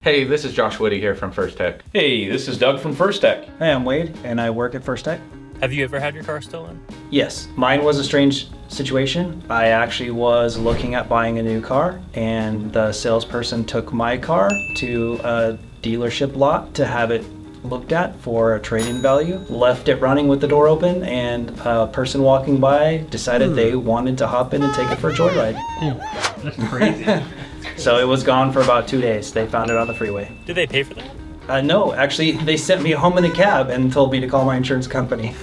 Hey, this is Josh Woody here from First Tech. Hey, this is Doug from First Tech. Hey, I'm Wade, and I work at First Tech. Have you ever had your car stolen? Yes, mine was a strange situation. I actually was looking at buying a new car, and the salesperson took my car to a dealership lot to have it looked at for a trade-in value, left it running with the door open, and a person walking by decided they wanted to hop in and take it for a joyride. That's crazy. So it was gone for about 2 days. They found it on the freeway. Did they pay for that? No, actually, they sent me home in a cab and told me to call my insurance company.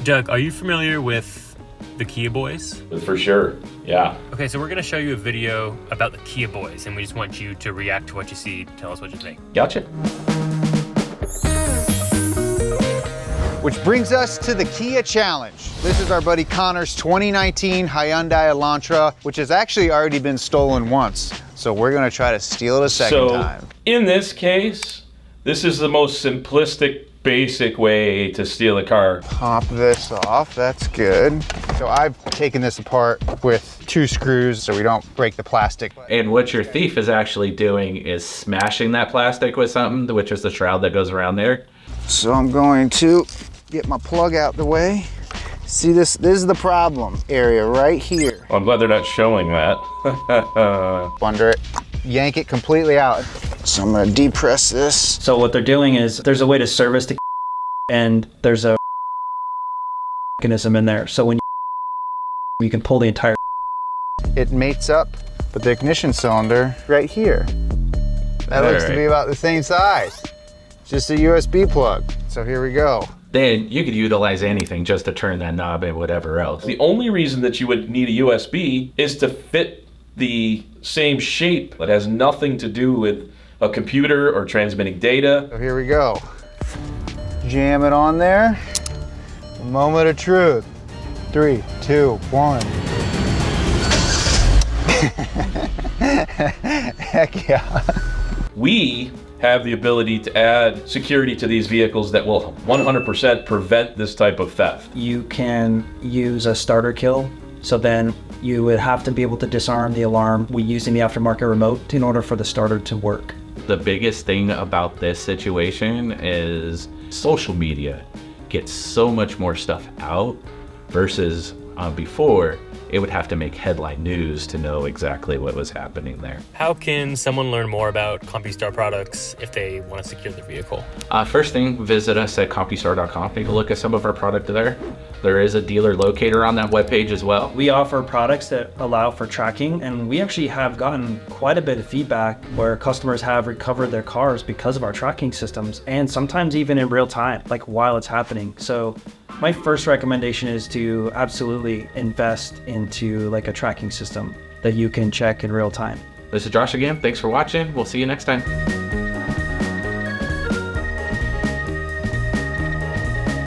Doug, are you familiar with the Kia Boys? For sure, yeah. Okay, so we're gonna show you a video about the Kia Boys, and we just want you to react to what you see, tell us what you think. Gotcha. Which brings us to the Kia Challenge. This is our buddy Connor's 2019 Hyundai Elantra, which has actually already been stolen once. So we're gonna try to steal it a second time. In this case, this is the most simplistic, basic way to steal a car. Pop this off, that's good. So I've taken this apart with 2 screws so we don't break the plastic. And what your thief is actually doing is smashing that plastic with something, which is the shroud that goes around there. So I'm going to get my plug out the way. See this is the problem area right here. Well, I'm glad they're not showing that. Under it, yank it completely out. So I'm gonna depress this. So what they're doing is there's a way to service the and there's a mechanism in there. So when you can pull the entire It mates up with the ignition cylinder right here. That looks to be about the same size. Just a USB plug. So here we go. Then you could utilize anything just to turn that knob and whatever else. The only reason that you would need a USB is to fit the same shape. It has nothing to do with a computer or transmitting data. So here we go. Jam it on there. A moment of truth. 3, 2, 1. Heck yeah. We have the ability to add security to these vehicles that will 100% prevent this type of theft. you can use a starter kill. So then you would have to be able to disarm the alarm. We use in the aftermarket remote in order for the starter to work. The biggest thing about this situation is social media gets so much more stuff out versus before. It would have to make headline news to know exactly what was happening there. How can someone learn more about Compustar products if they want to secure their vehicle? First thing, visit us at compustar.com. Take a look at some of our product there. There is a dealer locator on that webpage as well. We offer products that allow for tracking, and we actually have gotten quite a bit of feedback where customers have recovered their cars because of our tracking systems, and sometimes even in real time, like while it's happening. So my first recommendation is to absolutely invest into like a tracking system that you can check in real time. This is Josh again. Thanks for watching. We'll see you next time.